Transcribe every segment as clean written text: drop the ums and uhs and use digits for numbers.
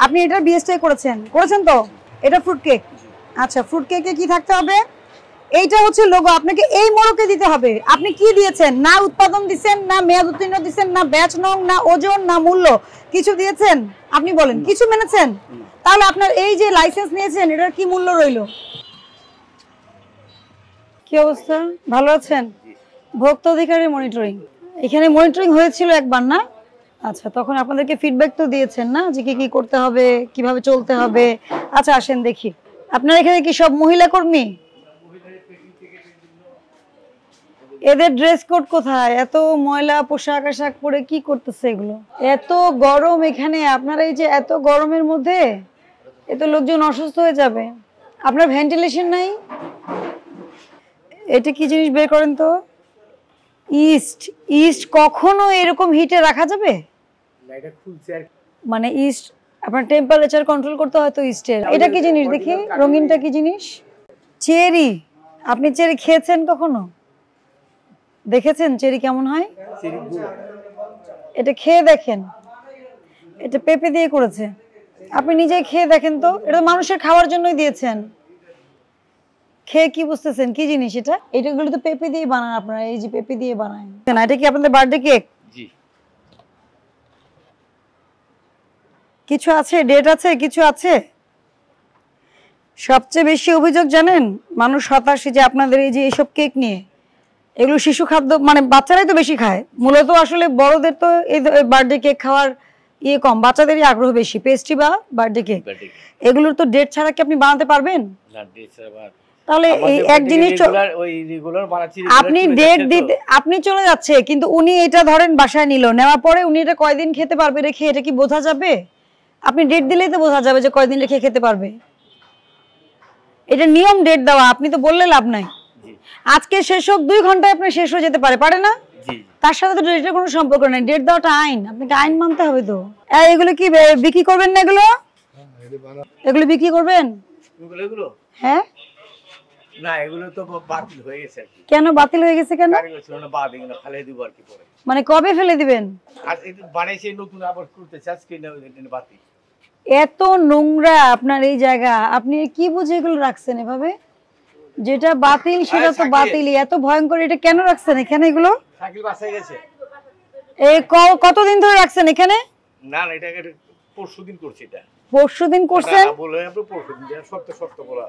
আপনি এটার বিএসটি করেছেন তো? এটা ফ্রুট কেক। আচ্ছা, ফ্রুট কেকে কি থাকতে হবে? এইটা হচ্ছে লোগো, আপনাকে এই মোড়কে দিতে হবে। আপনি কি দিয়েছেন? না উৎপাদন দিচ্ছেন, না মেয়াদ উত্তীর্ণ দিচ্ছেন, না ব্যাচ নং, না ওজন, না মূল্য, কিছু দিয়েছেন? আপনি বলেন কিছু মেনেছেন? তাহলে আপনার এই যে লাইসেন্স নিয়েছেন এটার কি মূল্য রইল? কি অবস্থা, ভালো আছেন? ভোক্তা অধিকারের মনিটরিং, এখানে মনিটরিং হয়েছিল একবার না? আচ্ছা, তখন আপনাদেরকে ফিডব্যাক তো দিয়েছেন না যে কি কি করতে হবে, কিভাবে চলতে হবে। আচ্ছা আসেন দেখি, আপনার এখানে কি সব মহিলা কর্মী? এদের ড্রেস কোড কোথায়? এত ময়লা পোশাক আশাক পরে কি করতেছে এগুলো? এত গরম এখানে, আপনারা এই যে এত গরমের মধ্যে এত লোকজন অসুস্থ হয়ে যাবে। আপনার ভেন্টিলেশন নাই? এটা কি জিনিস বের করেন তো। ইস্ট কখনো এরকম হিটে রাখা যাবে? মানে ইস্ট আপনার টেম্পারেচার কন্ট্রোল করতে হয় তো ইস্টের। এটা কি জিনিস দেখি, রঙিনটা কি জিনিস? চেরি। আপনি চেরি খেয়েছেন কখনো? দেখেছেন চেরি কেমন হয়? এটা খেয়ে দেখেন, এটা পেঁপে দিয়ে করেছে। আপনি নিজেই খেয়ে দেখেন তো, এটা মানুষের খাওয়ার জন্যই দিয়েছেন। খেয়ে কি বুঝতেছেন কি জিনিস এটা? এটাগুলো তো পেঁপে দিয়ে বানান আপনারা, এই যে পেঁপে দিয়ে বানায় না। এটা কি আপনাদের বার্থডে কেক? জি। কিছু আছে, ডেট আছে, কিছু আছে? সবচেয়ে বেশি অভিযোগ জানেন মানুষ হতাশ যে আপনাদের এই যে এইসব কেক নিয়ে, এগুলো শিশু খাদ্য, মানে বাচ্চারাই তো বেশি খায় মূলত। আসলে বড়দের তো এই বার্থডে কেক খাওয়ার ইয়ে কম, বাচ্চাদেরই আগ্রহ বেশি। পেস্ট্রি বা বার্থডে কেক, এগুলোর তো ডেট ছাড়া কি আপনি বানাতে পারবেন? তাহলে এই এক জিনিস আপনি ডেট দিতে আপনি চলে যাচ্ছে, কিন্তু উনি এটা ধরেন বাসায় নিল, নেওয়ার পরে উনি এটা কয়দিন খেতে পারবে রেখে, এটা কি বোঝা যাবে? আপনি ডেট দিলেই তো বোঝা যাবে যে কয়দিন রেখে খেতে পারবে। এটা নিয়ম ডেট দেওয়া, আপনি তো বললে লাভ নাই। আজকে শেষ হোক, 2 ঘন্টায় আপনার শেষ হয়ে যেতে পারে না? তার সাথে তো ডেটের কোনো সম্পর্ক নেই। ডেট দেওয়াটা আইন, আপনাকে আইন মানতে হবে তো। এগুলো কি বিক্রি করবেন না? এগুলো বিক্রি করবেন? হ্যাঁ না, এগুলো তো বাতিল হয়ে গেছে। কেন বাতিল হয়ে গেছে? কেন? ফেলে দিব আর কি পরে। মানে কবে ফেলে দিবেন? আর এটা বানাইছে নতুন, আবার করতে চাস কি না, বাতিল। এত নোংরা আপনার এই জায়গা, আপনি কি বুঝে এগুলো রাখছেন এভাবে? যেটা বাতিল সেটা তো বাতিলই। এত ভয়ঙ্কর, এটা কেন রাখছেন এখানে এগুলো? সাইকেল বাসায় গেছে। এই কতদিন ধরে রাখছেন এখানে? না না, এটা পরশুদিন করছি। এটা পরশুদিন করছেন? বলে আপনি পরশুদিন, সত্য বলা।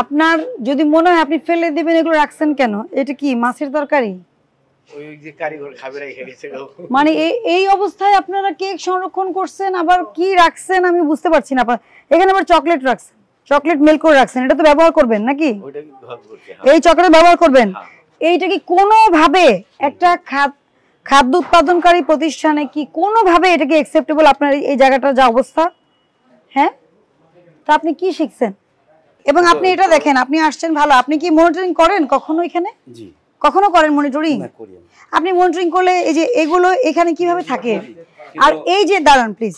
আপনার যদি মনে হয় আপনি ফেলে দিবেন, এগুলো রাখছেন কেন? এটা কি মাছের তরকারি? ওই যে কারিগর খাবে রেখে গেছে। মানে এই অবস্থায় আপনারা কেক সংরক্ষণ করছেন, আবার কি রাখছেন আমি বুঝতে পারছি না। এখানে আবার চকলেট রাখছেন, চকলেট মেল্ট করে রাখছেন, এটা তো ব্যবহার করবেন নাকি? এই চকলেট ব্যবহার করবেন? এইটা কি কোনোভাবে একটা খাদ্য উৎপাদনকারী প্রতিষ্ঠানে কি কোনোভাবে এটা কি অ্যাকসেপ্টেবল? আপনার এই জায়গাটার যা অবস্থা, হ্যাঁ, তা আপনি কি শিখছেন? এবং আপনি এটা দেখেন, আপনি আসছেন ভালো, আপনি কি মনিটরিং করেন কখনো এখানে? জি। কখনো করেন মনিটরিং? আপনি মনিটরিং করলে এই যে এগুলো এখানে কিভাবে থাকে, আর এই যে দাঁড়ান প্লিজ,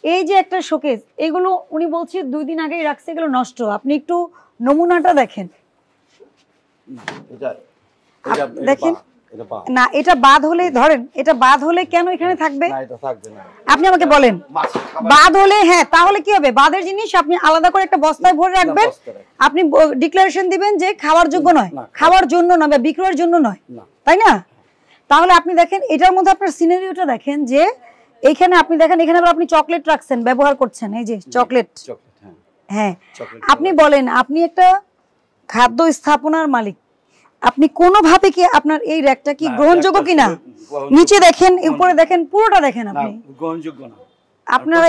এই যে একটা শোকেস, এগুলো উনি বলছে 2 দিন আগেই রাখছে, এগুলো নষ্ট। আপনি একটু নমুনাটা দেখেন, দেখেন না, এটা বাদ হলে, ধরেন এটা বাদ হলে কেন এখানে থাকবে? আপনি আমাকে বলেন, বাদ হলে হ্যাঁ তাহলে কি হবে? বাদের জিনিস আপনি আলাদা করে একটা বস্তায় ভরে রাখবেন, আপনি ডিক্লারেশন দিবেন যে খাওয়ার যোগ্য নয়, খাওয়ার জন্য নয় বা বিক্রয়ের জন্য নয়, তাই না? তাহলে আপনি দেখেন এটার মধ্যে আপনার সিনারিওটা দেখেন, যে এইখানে আপনি দেখেন, এখানে আবার আপনি চকলেট রাখছেন, ব্যবহার করছেন, এই যে চকলেট। হ্যাঁ, আপনি বলেন, আপনি একটা খাদ্য স্থাপনার মালিক, আপনি কোনোভাবে কি আপনার এই র্যাকটা কি গ্রহণযোগ্য কিনা? নিচে দেখেন, উপরে দেখেন, পুরোটা দেখেন, আপনি গ্রহণযোগ্য না। আপনারা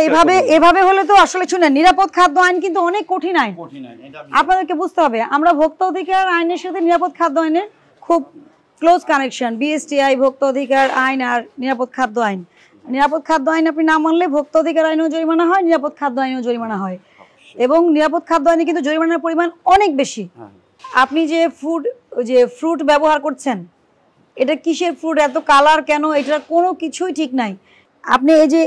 এভাবে হলে তো আসলে শুনেন, নিরাপদ খাদ্য আইন কিন্তু অনেক কঠিন আইন, আপনাদেরকে বুঝতে হবে। আমরা ভোক্তা অধিকার আইনের সাথে নিরাপদ খাদ্য আইনের খুব ক্লোজ কানেকশন। বিএসটিআই, ভোক্তা অধিকার আইন আর নিরাপদ খাদ্য আইন। নিরাপদ খাদ্য আইন আপনি না মানলে ভোক্তা অধিকার আইনেও জরিমানা হয়, নিরাপদ খাদ্য আইনেও জরিমানা হয়, এবং নিরাপদ খাদ্য আইনে কিন্তু জরিমানার পরিমাণ অনেক বেশি। আপনি যে ফ্রুট ব্যবহার করছেন, এটা কিসের ফ্রুট, এত কালার কেন, এটার কোনো কিছুই ঠিক নাই। আপনি এই যে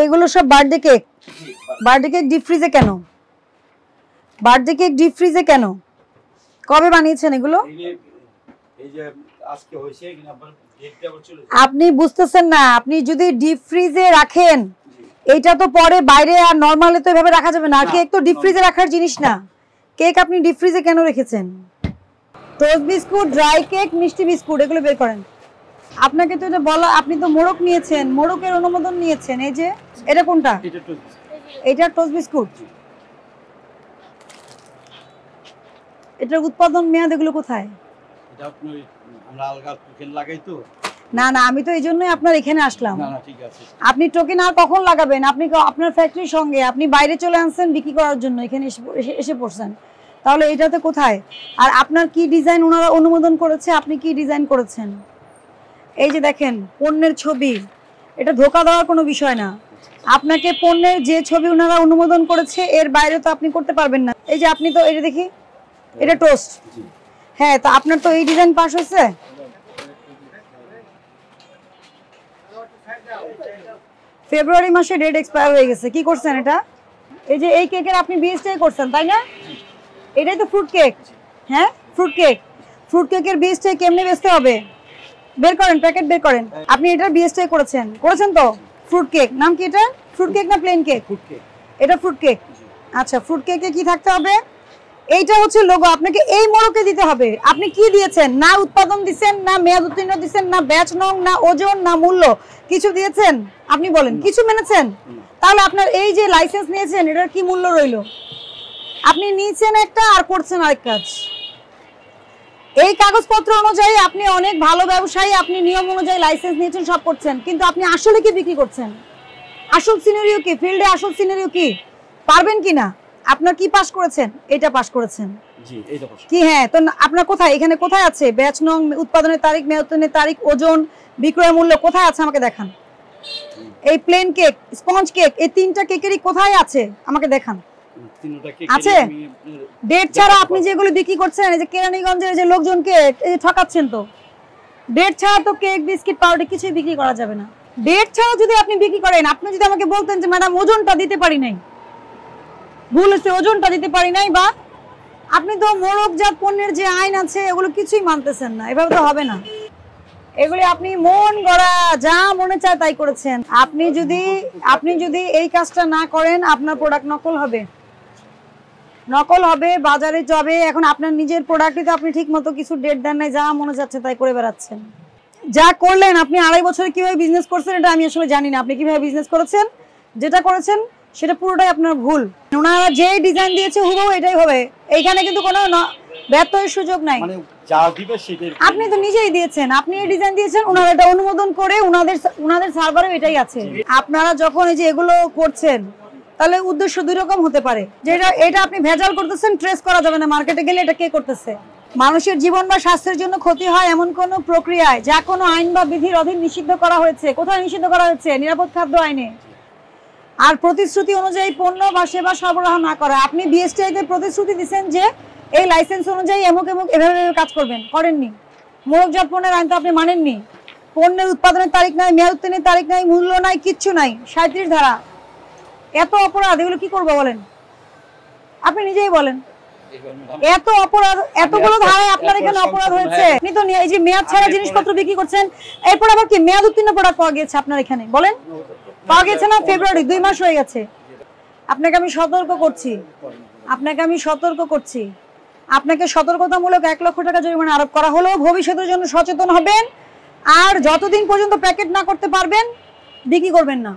এগুলো সব বার্থডে কেক ডিপ ফ্রিজে কেন? বার্থডে কেক ডিপ ফ্রিজে কেন? কবে বানিয়েছেন এগুলো? আপনি বুঝতেছেন না, আপনি যদি ডিপ ফ্রিজে রাখেন এইটা তো পরে বাইরে আর নরমালে তো এভাবে রাখা যাবে না। আর কেক তো ডিপ ফ্রিজে রাখার জিনিস না। কেক আপনি ডিপ ফ্রিজে কেন রেখেছেন? টোস্ট বিস্কুট, ড্রাই কেক, মিষ্টি বিস্কুট এগুলো বের করেন। আপনাকে তো এটা বলা, আপনি তো মোড়ক নিয়েছেন, মোড়কের অনুমোদন নিয়েছেন। এই যে এটা কোনটা? এটা টোস্ট বিস্কুট। এটার উৎপাদন মেয়াদ এগুলো কোথায়? এটা আপনি আমরা আলগা টোকেন লাগাই তো। না না, আমি তো এই জন্যই আপনার এখানে আসলাম। না না ঠিক আছে। আপনি টোকেন আর কখন লাগাবেন? আপনি আপনার ফ্যাক্টরির সঙ্গে আপনি বাইরে চলে আসছেন বিক্রি করার জন্য, এখানে এসে পড়ছেন, তাহলে এটাতে কোথায়? আর আপনার কি ডিজাইন ওনারা অনুমোদন করেছে? আপনি কি ডিজাইন করেছেন? এই যে দেখেন পণ্যের ছবি, এটা ধোকা দেওয়ার কোনো বিষয় না। আপনাকে পণ্যের যে ছবি ওনারা অনুমোদন করেছে এর বাইরে তো আপনি করতে পারবেন না। এই যে আপনি তো এটা দেখি, এটা টোস্ট, হ্যাঁ, তো আপনার তো এই ডিজাইন পাস হয়েছে। ফেব্রুয়ারি মাসে ডেট এক্সপায়ার হয়ে গেছে। কি করছেন এটা? এই যে এই কেকের আপনি বিএসটাই করছেন তাই না? এটাই তো ফ্রুট কেক। হ্যাঁ ফ্রুট কেক। ফ্রুট কেকের বিএসটাই কেমনে বেচতে হবে? বের করেন, প্যাকেট বের করেন। আপনি এটার বিএসটাই করেছেন তো? ফ্রুট কেক নাম কি এটা? ফ্রুট কেক না প্লেন কেক? Fruit cake. এটা ফ্রুট কেক। আচ্ছা, ফ্রুট কেকে কি থাকতে হবে? এইটা হচ্ছে লোগো, আপনাকে এই মোড়কে দিতে হবে। আপনি কি দিয়েছেন? না উৎপাদন দিচ্ছেন, না মেয়াদ উত্তীর্ণ দিচ্ছেন, না ব্যাচ নং, না ওজন, না মূল্য, কিছু দিয়েছেন? আপনি বলেন কিছু মেনেছেন? তাহলে আপনার এই যে লাইসেন্স নিয়েছেন এটার কি মূল্য রইল? আপনি নিয়েছেন একটা আর করছেন আরেক কাজ। এই কাগজপত্র অনুযায়ী আপনি অনেক ভালো ব্যবসায়ী, আপনি নিয়ম অনুযায়ী লাইসেন্স নিয়েছেন, সব করছেন, কিন্তু আপনি আসলে কি বিক্রি করছেন? আসল সিনারিও কি? ফিল্ডে আসল সিনারিও কি? পারবেন কি না? আপনার কি পাস করেছেন? এটা পাস করেছেন। জি, এইটা পাস। কি হ্যাঁ, তো আপনার কোথায় এখানে কোথায় আছে ব্যাচ নং, উৎপাদনের তারিখ, মেয়াদের তারিখ, ওজন, বিক্রয় মূল্য কোথায় আছে আমাকে দেখান। এই প্লেন কেক, স্পঞ্জ কেক, এই তিনটা কেকেরই কোথায় আছে আমাকে দেখান। আছে? ডেট ছাড়া আপনি যেগুলো বিক্রি করছেন, এই যে কেরানীগঞ্জের যে লোকজনকে ঠকাচ্ছেন, তো ডেট ছাড়া তো কেক, বিস্কিট, পাউডার কিছুই বিক্রি করা যাবে না। ডেট ছাড়া যদি আপনি বিক্রি করেন, আপনি যদি আমাকে বলতেন যে ম্যাডাম ওজনটা দিতে পারি নাই, ভুল হচ্ছে, ওজনটা দিতে পারি নাই, বা আপনি তো মোড়কজাত পণ্যের যে আইন আছে এগুলো কিছুই মানতেছেন না, এভাবে তো হবে না। এগুলি আপনি মন গড়া যা মনে চায় তাই করেছেন। আপনি যদি এই কাজটা না করেন, আপনার প্রোডাক্ট নকল হবে, বাজারে যাবে। এখন আপনার নিজের প্রোডাক্টই তো আপনি ঠিক মতো কিছু ডেট দেন নাই, যা মনে যাচ্ছে তাই করে বেড়াচ্ছেন। যা করলেন, আপনি 2.5 বছরে কিভাবে বিজনেস করছেন এটা আমি আসলে জানি না। আপনি কিভাবে বিজনেস করেছেন, যেটা করেছেন সেটা পুরোটাই আপনার ভুল। ওনারা যে ডিজাইন দিয়েছে হুবহু এটাই হবে, এইখানে কিন্তু কোনো ব্যত্যয়ের সুযোগ নাই। মানে যা দিবে সেটাই আপনি তো নিজেই দিয়েছেন, আপনি এই ডিজাইন দিয়েছেন, ওনারা এটা অনুমোদন করে ওনাদের সার্ভারে এটাই আছে। আপনারা যখন এই যে এগুলো করছেন, তাহলে উদ্দেশ্য দুই রকম হতে পারে, যে এটা আপনি ভেজাল করতেছেন, ট্রেস করা যাবে না, মার্কেটে গেলে এটা কে করতেছে। মানুষের জীবন বা স্বাস্থ্যের জন্য ক্ষতি হয় এমন কোন প্রক্রিয়ায় যা কোনো আইন বা বিধির অধীন নিষিদ্ধ করা হয়েছে। কোথায় নিষিদ্ধ করা হয়েছে? নিরাপদ খাদ্য আইনে। আর প্রতিশ্রুতি অনুযায়ী পণ্য বা সেবা সরবরাহ না করা। আপনি বিএসটিআইতে প্রতিশ্রুতি দিচ্ছেন যে এই লাইসেন্স অনুযায়ী এমক এভাবে কাজ করবেন, করেননি। মোড়কজাত পণ্যের আইন তো আপনি মানেননি। পণ্যের উৎপাদনের তারিখ নাই, মেয়াদ উত্তীর্ণের তারিখ নাই, মূল্য নাই, কিচ্ছু নাই। 37 ধারা, এত অপরাধ, এগুলো কি করবো বলেন? আপনি নিজেই বলেন, এত অপরাধ, এতগুলো ধারায় আপনার এখানে অপরাধ হয়েছে। আপনি তো এই যে মেয়াদ ছাড়া জিনিসপত্র বিক্রি করছেন, এরপর আবার কি মেয়াদ উত্তীর্ণ প্রোডাক্ট পাওয়া গেছে আপনার এখানে? বলেন, পাওয়া গেছে না? ফেব্রুয়ারি 2 মাস হয়ে গেছে। আপনাকে আমি সতর্ক করছি, আপনাকে সতর্কতামূলক 1 লক্ষ টাকা জরিমানা আরোপ করা হলো। ভবিষ্যতের জন্য সচেতন হবেন, আর যতদিন পর্যন্ত প্যাকেট না করতে পারবেন বিক্রি করবেন না।